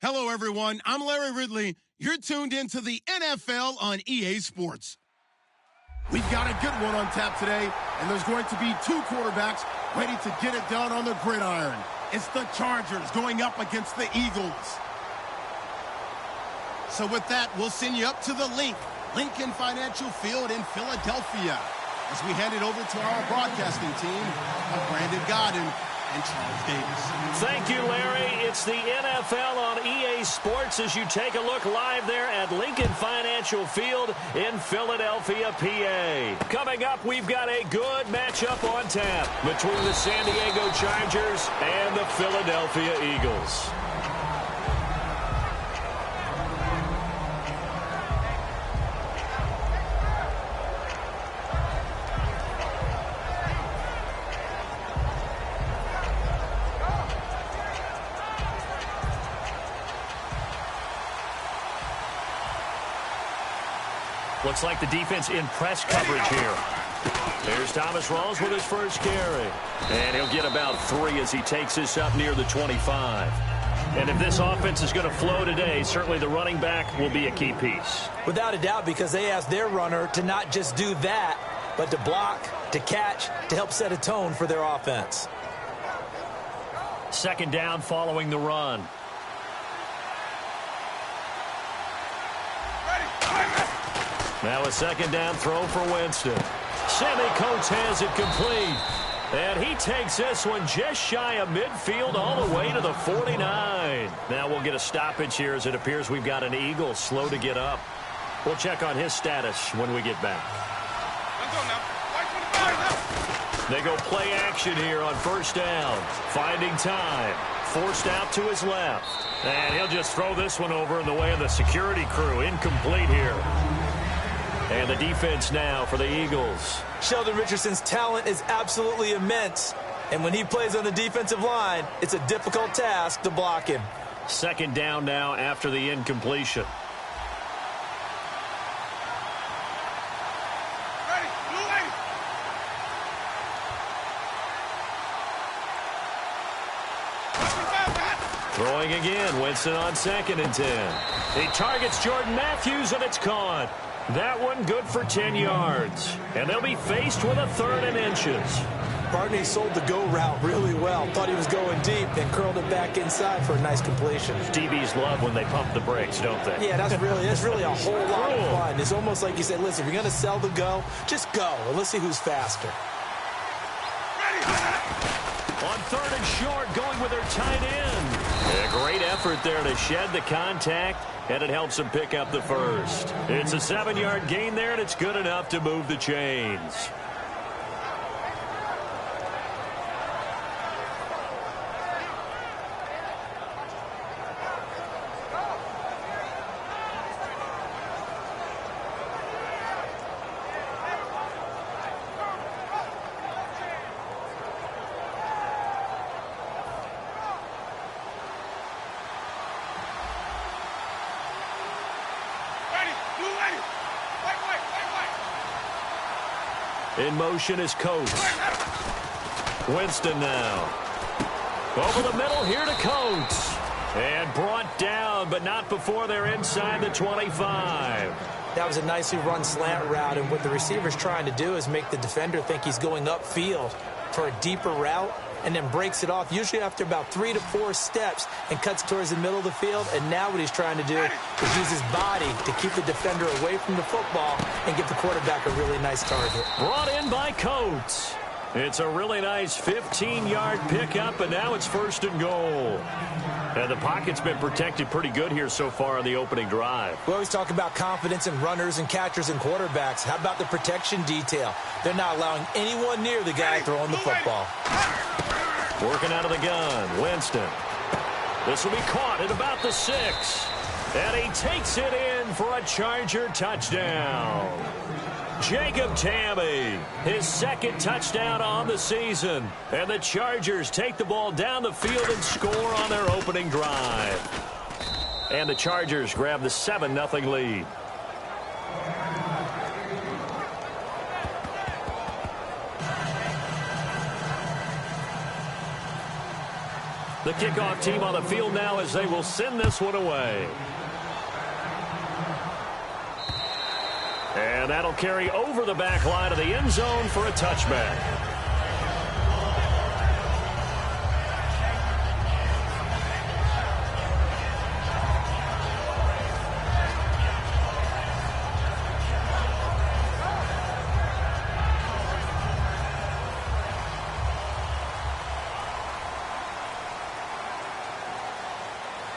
Hello, everyone. I'm Larry Ridley. You're tuned into the NFL on EA Sports. We've got a good one on tap today, and there's going to be two quarterbacks ready to get it done on the gridiron. It's the Chargers going up against the Eagles. So with that, we'll send you up to the Lincoln Financial Field in Philadelphia, as we hand it over to our broadcasting team of Brandon Godden and Charles Davis. Thank you, Larry. It's the NFL on EA Sports as you take a look live there at Lincoln Financial Field in Philadelphia, PA. Coming up, we've got a good matchup on tap between the San Diego Chargers and the Philadelphia Eagles. Looks like the defense in press coverage here. There's Thomas Rawls with his first carry. And he'll get about 3 as he takes this up near the 25. And if this offense is going to flow today, certainly the running back will be a key piece. Without a doubt, because they asked their runner to not just do that, but to block, to catch, to help set a tone for their offense. Second down following the run. Now a second down throw for Winston. Sammy Coates has it complete. And he takes this one just shy of midfield all the way to the 49. Now we'll get a stoppage here as it appears we've got an Eagle slow to get up. We'll check on his status when we get back. They go play action here on first down. Finding time. Forced out to his left. And he'll just throw this one over in the way of the security crew. Incomplete here. And the defense now for the Eagles. Sheldon Richardson's talent is absolutely immense. And when he plays on the defensive line, it's a difficult task to block him. Second down now after the incompletion. Throwing again, Winston on 2nd and 10. He targets Jordan Matthews, and it's caught. That one good for 10 yards. And they'll be faced with a 3rd and inches. Barney sold the go route really well. Thought he was going deep, then curled it back inside for a nice completion. DBs love when they pump the brakes, don't they? Yeah, that's really a whole lot of fun. It's almost like you say, listen, if you're going to sell the go, just go, and let's see who's faster. On 3rd and short, going with their tight end. A great effort there to shed the contact, and it helps them pick up the first. It's a 7-yard gain there, and it's good enough to move the chains. In motion is Coates. Winston now. Over the middle here to Coates. And brought down, but not before they're inside the 25. That was a nicely run slant route, and what the receiver's trying to do is make the defender think he's going upfield for a deeper route, and then breaks it off, usually after about 3 to 4 steps, and cuts towards the middle of the field. And now what he's trying to do is use his body to keep the defender away from the football and give the quarterback a really nice target. Brought in by Coates. It's a really nice 15-yard pickup, and now it's 1st and goal. And the pocket's been protected pretty good here so far on the opening drive. We always talk about confidence in runners and catchers and quarterbacks. How about the protection detail? They're not allowing anyone near the guy throwing the football. Working out of the gun, Winston. This will be caught at about the 6. And he takes it in for a Charger touchdown. Jacob Tamme, his 2nd touchdown on the season. And the Chargers take the ball down the field and score on their opening drive. And the Chargers grab the 7-0 lead. The kickoff team on the field now as they will send this one away. And that'll carry over the back line of the end zone for a touchback.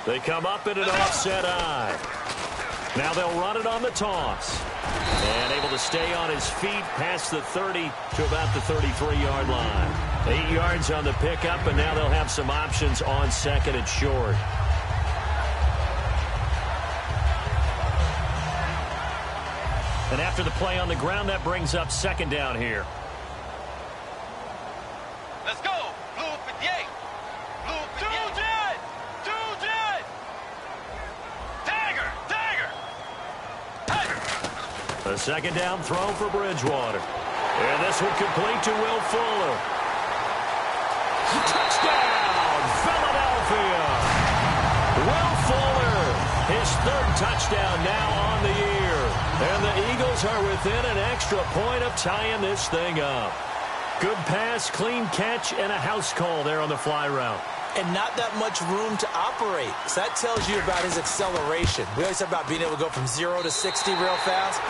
They come up in an offset eye. Now they'll run it on the toss. And able to stay on his feet past the 30 to about the 33-yard line. 8 yards on the pickup, and now they'll have some options on second and short. And after the play on the ground, that brings up second down here. Let's go. Blue 58. Blue 58. A second down throw for Bridgewater. And this one complete to Will Fuller. Touchdown, Philadelphia. Will Fuller, his third touchdown now on the year. And the Eagles are within an extra point of tying this thing up. Good pass, clean catch, and a house call there on the fly route. And not that much room to operate. So that tells you about his acceleration. We always talk about being able to go from 0 to 60 real fast.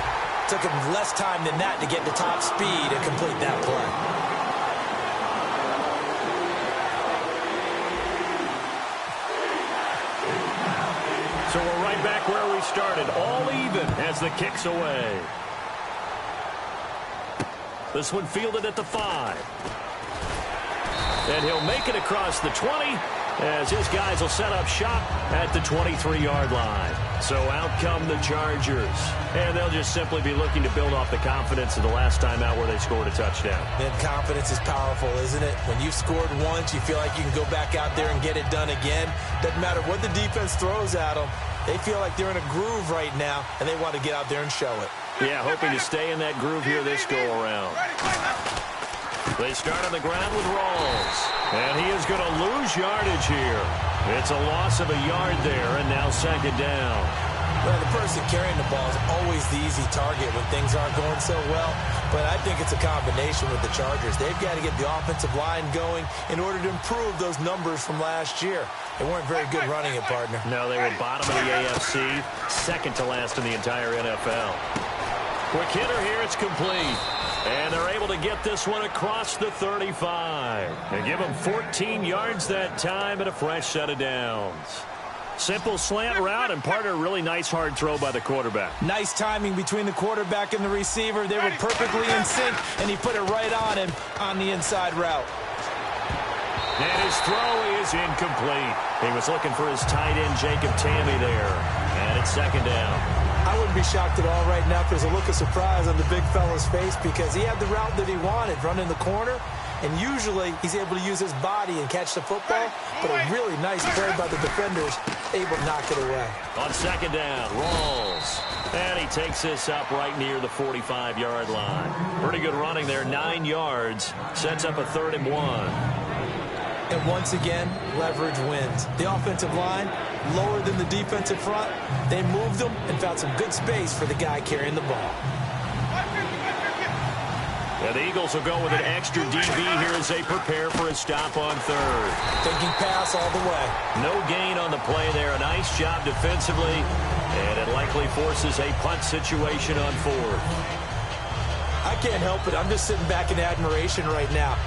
Took him less time than that to get to top speed and complete that play. So we're right back where we started, all even as the kick's away. This one fielded at the 5. And he'll make it across the 20 as his guys will set up shop at the 23-yard line. So out come the Chargers. And they'll just simply be looking to build off the confidence of the last time out where they scored a touchdown. And confidence is powerful, isn't it? When you've scored once, you feel like you can go back out there and get it done again. Doesn't matter what the defense throws at them. They feel like they're in a groove right now, and they want to get out there and show it. Yeah, hoping to stay in that groove here this go-around. They start on the ground with Rawls. And he is going to lose yardage here. It's a loss of a yard there, and now second down. Well, the person carrying the ball is always the easy target when things aren't going so well. But I think it's a combination with the Chargers. They've got to get the offensive line going in order to improve those numbers from last year. They weren't very good running it, partner. No, they were bottom of the AFC, second to last in the entire NFL. Quick hitter here, it's complete. And they're able to get this one across the 35. And give them 14 yards that time and a fresh set of downs. Simple slant route, and partner, really nice hard throw by the quarterback. Nice timing between the quarterback and the receiver. They were perfectly in sync, and he put it right on him on the inside route. And his throw is incomplete. He was looking for his tight end, Jacob Tammy, there. And it's second down. I wouldn't be shocked at all right now if there's a look of surprise on the big fella's face because he had the route that he wanted, running the corner, and usually he's able to use his body and catch the football, but a really nice play by the defenders, able to knock it away. On second down, Rawls. And he takes this up right near the 45-yard line. Pretty good running there, 9 yards. Sets up a 3rd and 1. And once again, leverage wins. The offensive line, lower than the defensive front. They moved them and found some good space for the guy carrying the ball. And the Eagles will go with an extra DB here as they prepare for a stop on 3rd. Thinking pass all the way. No gain on the play there. A nice job defensively. And it likely forces a punt situation on 4th. I can't help it. I'm just sitting back in admiration right now.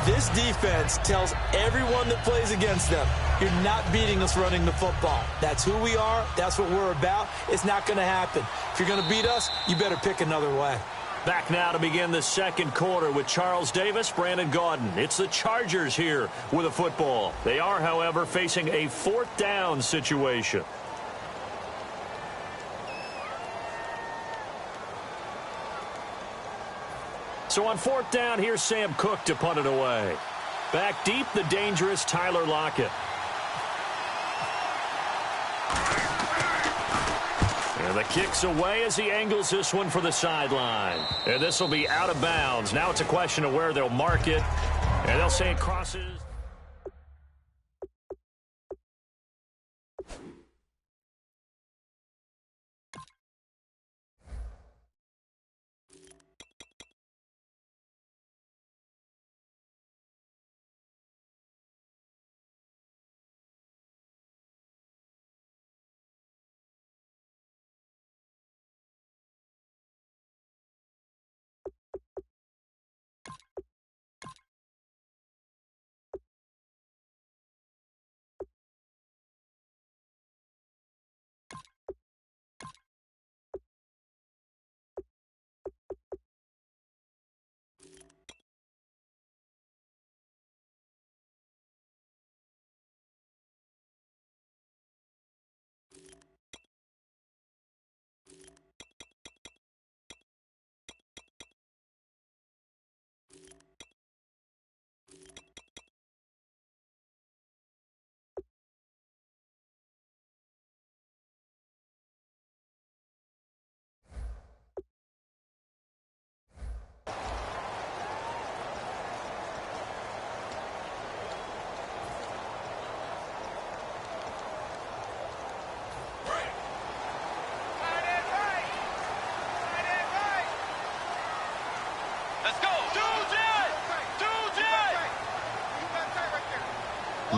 This defense tells everyone that plays against them, you're not beating us running the football. That's who we are. That's what we're about. It's not going to happen. If you're going to beat us, you better pick another way. Back now to begin the second quarter with Charles Davis, Brandon Gaudin. It's the Chargers here with a football. They are, however, facing a 4th down situation. So on 4th down, here's Sam Cook to punt it away. Back deep, the dangerous Tyler Lockett. And the kick's away as he angles this one for the sideline. And this will be out of bounds. Now it's a question of where they'll mark it. And they'll say it crosses.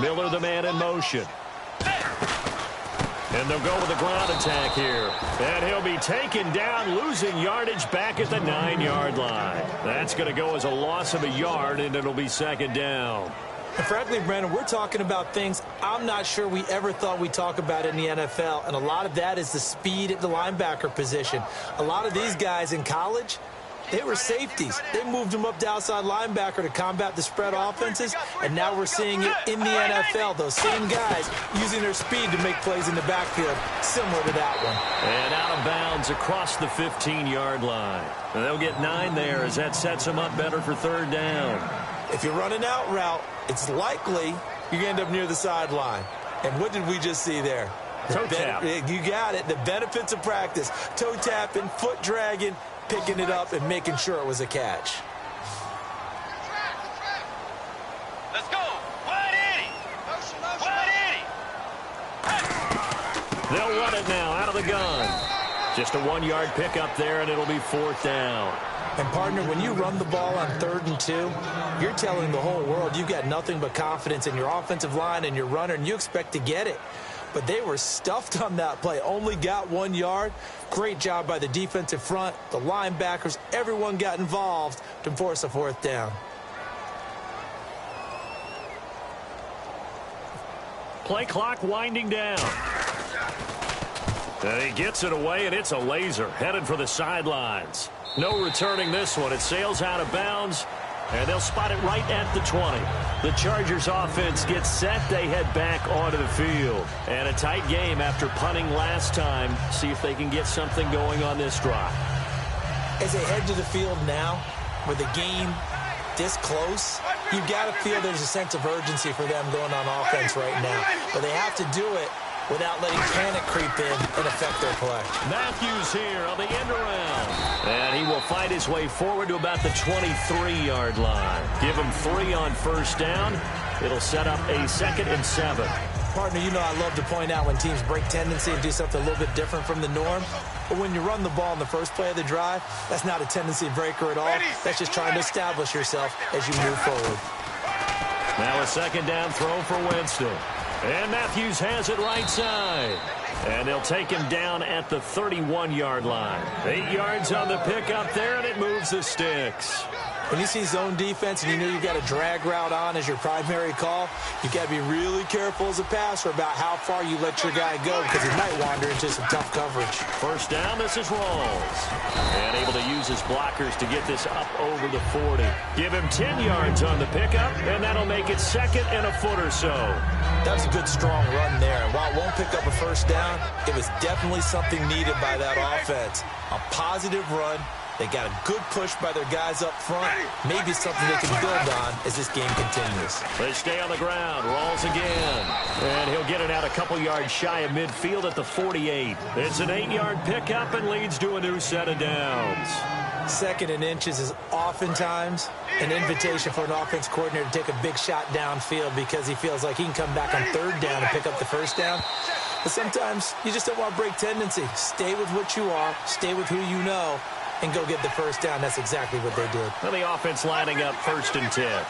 Miller, the man in motion. And they'll go with a ground attack here. And he'll be taken down, losing yardage back at the 9-yard line. That's going to go as a loss of a yard, and it'll be second down. And frankly, Brandon, we're talking about things I'm not sure we ever thought we'd talk about in the NFL, and a lot of that is the speed at the linebacker position. A lot of these guys in college, they were safeties. They moved them up to outside linebacker to combat the spread offenses, and now we're seeing it in the NFL. Those same guys using their speed to make plays in the backfield, similar to that one. And out of bounds across the 15-yard line. And they'll get 9 there as that sets them up better for third down. If you're running out route, it's likely you're going to end up near the sideline. And what did we just see there? Toe tap. You got it. The benefits of practice. Toe tapping, foot dragging, picking it up, and making sure it was a catch. Let's go. Wide Eddie. Wide Eddie. They'll run it now out of the gun. Just a 1-yard pickup there, and it'll be fourth down. And, partner, when you run the ball on 3rd and 2, you're telling the whole world you've got nothing but confidence in your offensive line and your runner, and you expect to get it. But they were stuffed on that play, only got 1 yard. Great job by the defensive front, the linebackers, everyone got involved to force a 4th down. Play clock winding down. And he gets it away, and it's a laser headed for the sidelines. No returning this one. It sails out of bounds, and they'll spot it right at the 20. The Chargers offense gets set. They head back onto the field. And a tight game after punting last time. See if they can get something going on this drive. As they head to the field now, with the game this close, you've got to feel there's a sense of urgency for them going on offense right now. But they have to do it without letting panic creep in and affect their play. Matthews here on the end around. And he will fight his way forward to about the 23-yard line. Give him 3 on first down. It'll set up a 2nd and 7. Partner, you know I love to point out when teams break tendency and do something a little bit different from the norm. But when you run the ball in the first play of the drive, that's not a tendency breaker at all. That's just trying to establish yourself as you move forward. Now a 2nd down throw for Winston. And Matthews has it right side. And they'll take him down at the 31-yard line. 8 yards on the pickup there, and it moves the sticks. When you see zone defense and you know you've got a drag route on as your primary call, you've got to be really careful as a passer about how far you let your guy go because he might wander into some tough coverage. First down, this is Rawls. And able to use his blockers to get this up over the 40. Give him 10 yards on the pickup, and that'll make it 2nd and a foot or so. That was a good, strong run there. And while it won't pick up a first down, it was definitely something needed by that offense. A positive run. They got a good push by their guys up front. Maybe something they can build on as this game continues. They stay on the ground. Rawls again. And he'll get it out a couple yards shy of midfield at the 48. It's an 8-yard pickup and leads to a new set of downs. 2nd and inches is oftentimes an invitation for an offense coordinator to take a big shot downfield because he feels like he can come back on 3rd down and pick up the first down. But sometimes you just don't want to break tendency. Stay with what you are. Stay with who you know. And go get the first down. That's exactly what they did. Well, the offense lining up 1st and 10.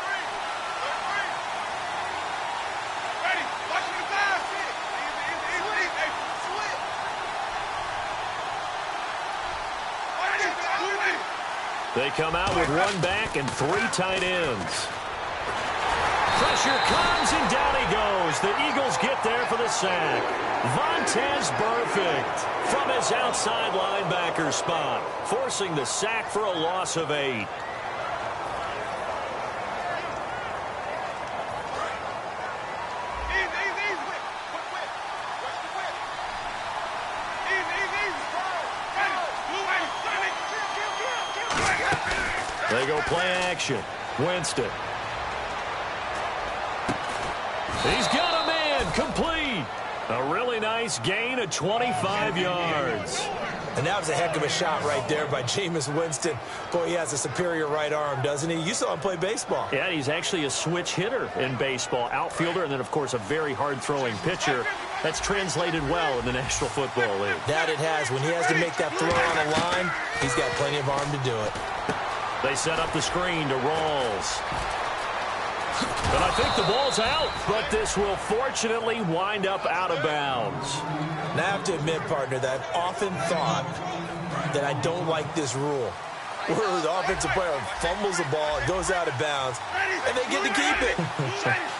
They come out with 1 back and 3 tight ends. Pressure comes, and down he goes. The Eagles get there for the sack. Vontaze Burfict from his outside linebacker spot, forcing the sack for a loss of 8. They go play action. Winston. He's got a man complete. A really nice gain of 25 yards. And that was a heck of a shot right there by Jameis Winston. Boy, he has a superior right arm, doesn't he? You saw him play baseball. Yeah, he's actually a switch hitter in baseball. Outfielder, and then, of course, a very hard-throwing pitcher. That's translated well in the National Football League. That it has. When he has to make that throw on a line, he's got plenty of arm to do it. They set up the screen to Rawls. But I think the ball's out, but this will fortunately wind up out of bounds. And I have to admit, partner, that I've often thought that I don't like this rule, where the offensive player fumbles the ball, it goes out of bounds, and they get to keep it.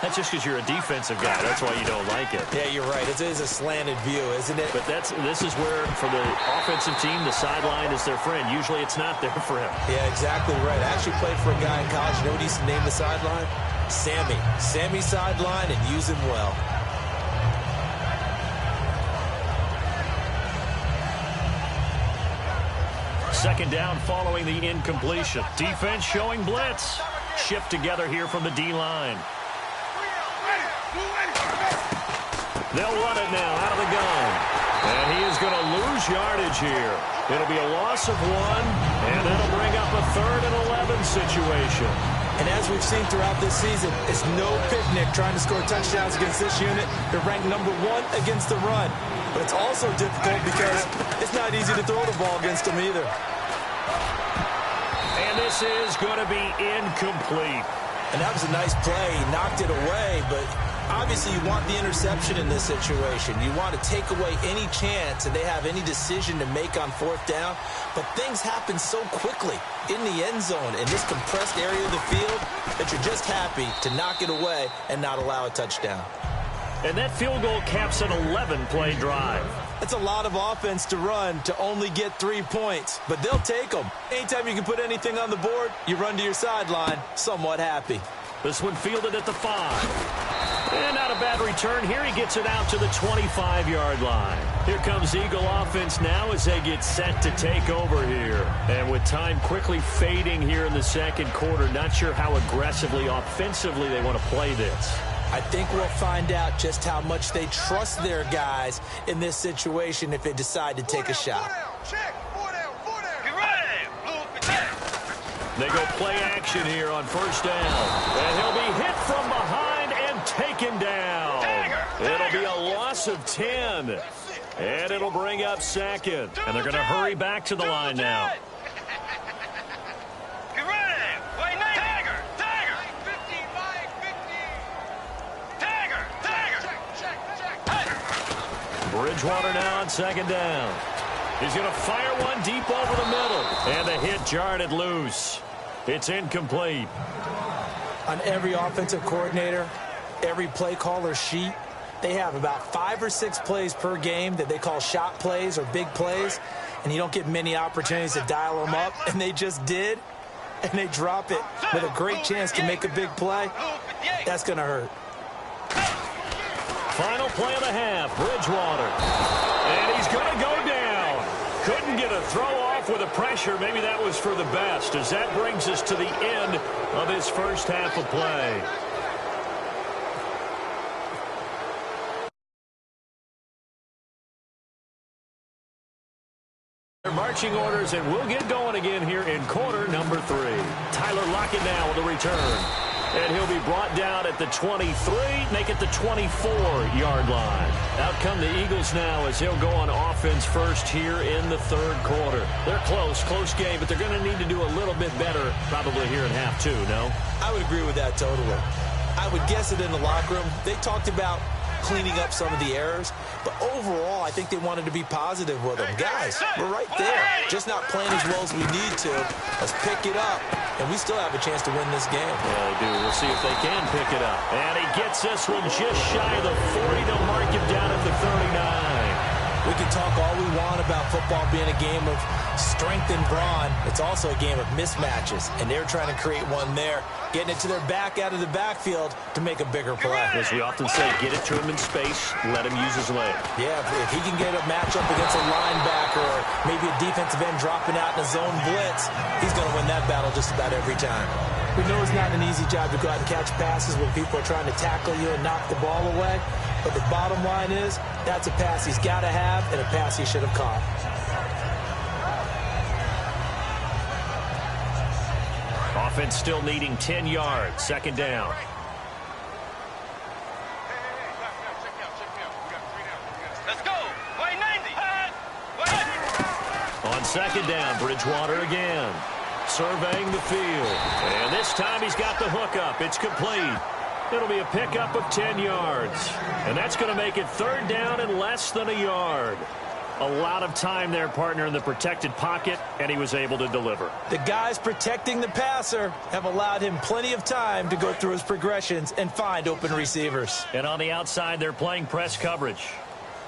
That's just because you're a defensive guy. That's why you don't like it. Yeah, you're right. It is a slanted view, isn't it? But this is where, for the offensive team, the sideline is their friend. Usually it's not there for him. Yeah, exactly right. I actually played for a guy in college. You know what he used to name the sideline? Sammy. Sammy sideline, and use him well. Second down following the incompletion. Defense showing blitz. Shift together here from the D-line. They'll run it now out of the gun. And he is going to lose yardage here. It'll be a loss of 1, and that'll bring up a 3rd and 11 situation. And as we've seen throughout this season, it's no picnic trying to score touchdowns against this unit. They're ranked number 1 against the run. But it's also difficult because it's not easy to throw the ball against them either. And this is going to be incomplete. And that was a nice play. He knocked it away, but obviously you want the interception in this situation. You want to take away any chance and they have any decision to make on 4th down. But things happen so quickly in the end zone in this compressed area of the field that you're just happy to knock it away and not allow a touchdown. And that field goal caps an 11-play drive. That's a lot of offense to run to only get 3 points, but they'll take them. Anytime you can put anything on the board, you run to your sideline somewhat happy. This one fielded at the 5. And not a bad return here. He gets it out to the 25-yard line. Here comes Eagle offense now as they get set to take over here. And with time quickly fading here in the second quarter, not sure how aggressively, offensively they want to play this. I think we'll find out just how much they trust their guys in this situation if they decide to take a shot. They go play action here on 1st down. And he'll be hit from behind and taken down. It'll be a loss of 10. And it'll bring up 2nd. And they're going to hurry back to the line now. Bridgewater now on 2nd down. He's going to fire one deep over the middle. And the hit jarred it loose. It's incomplete. On every offensive coordinator, every play caller sheet, they have about 5 or 6 plays per game that they call shot plays or big plays. And you don't get many opportunities to dial them up. And they just did. And they drop it with a great chance to make a big play. That's going to hurt. Final play of the half, Bridgewater. And he's going to go down. Couldn't get a throw off with the pressure. Maybe that was for the best, as that brings us to the end of his first half of play. Marching orders, and we'll get going again here in quarter number 3. Tyler Lockett now with the return. And he'll be brought down at the 23, make it the 24-yard line. Out come the Eagles now as he'll go on offense first here in the 3rd quarter. They're close game, but they're going to need to do a little bit better probably here in half 2, no? I would agree with that totally. I would guess it in the locker room. They talked about cleaning up some of the errors, but overall, I think they wanted to be positive with them. Guys, we're right there. Just not playing as well as we need to. Let's pick it up, and we still have a chance to win this game. Yeah, they do. We'll see if they can pick it up. And he gets this one just shy of the 40 to mark him down at the 39. We can talk all we want about football being a game of strength and brawn. It's also a game of mismatches, and they're trying to create one there, getting it to their back out of the backfield to make a bigger play. As we often say, get it to him in space, let him use his leg. Yeah, if he can get a matchup against a linebacker or maybe a defensive end dropping out in a zone blitz, he's going to win that battle just about every time. We know it's not an easy job to go out and catch passes when people are trying to tackle you and knock the ball away. But the bottom line is, that's a pass he's got to have and a pass he should have caught. Offense still needing 10 yards. 2nd down. Let's go. Way 90. On 2nd down, Bridgewater again. surveying the field. And this time he's got the hookup. It's complete. It'll be a pickup of 10 yards. And that's going to make it 3rd down and less than a yard. A lot of time there, partner, in the protected pocket, and he was able to deliver. The guys protecting the passer have allowed him plenty of time to go through his progressions and find open receivers. And on the outside, they're playing press coverage.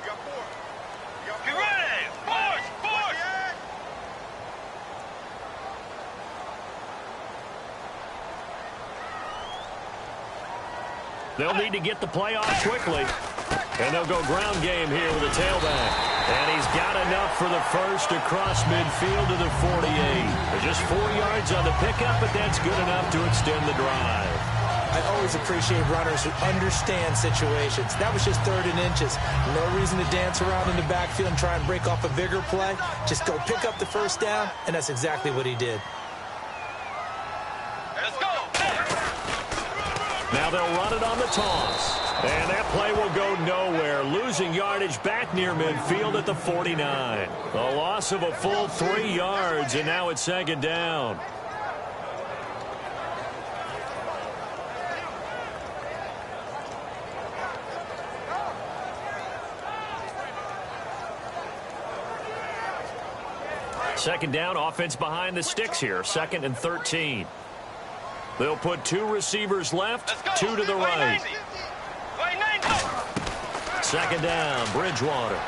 Get ready! Force! Force! They'll need to get the play off quickly. And they'll go ground game here with a tailback. And he's got enough for the first across midfield to the 48. They're just 4 yards on the pickup, but that's good enough to extend the drive. I always appreciate runners who understand situations. That was just 3rd and inches. No reason to dance around in the backfield and try and break off a bigger play. Just go pick up the first down, and that's exactly what he did. Let's go! Now they'll run it on the toss. And that play will go nowhere, losing yardage back near midfield at the 49. A loss of a full 3 yards, and now it's 2nd down. Second down, offense behind the sticks here, 2nd and 13. They'll put 2 receivers left, 2 to the right. 2nd down, Bridgewater.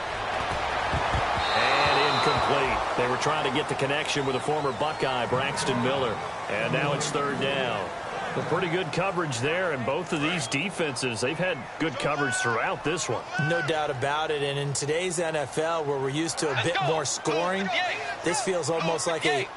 And incomplete. They were trying to get the connection with a former Buckeye, Braxton Miller. And now it's 3rd down. Well, pretty good coverage there, and both of these defenses, they've had good coverage throughout this one. No doubt about it, and in today's NFL, where we're used to a bit more scoring, this feels almost like a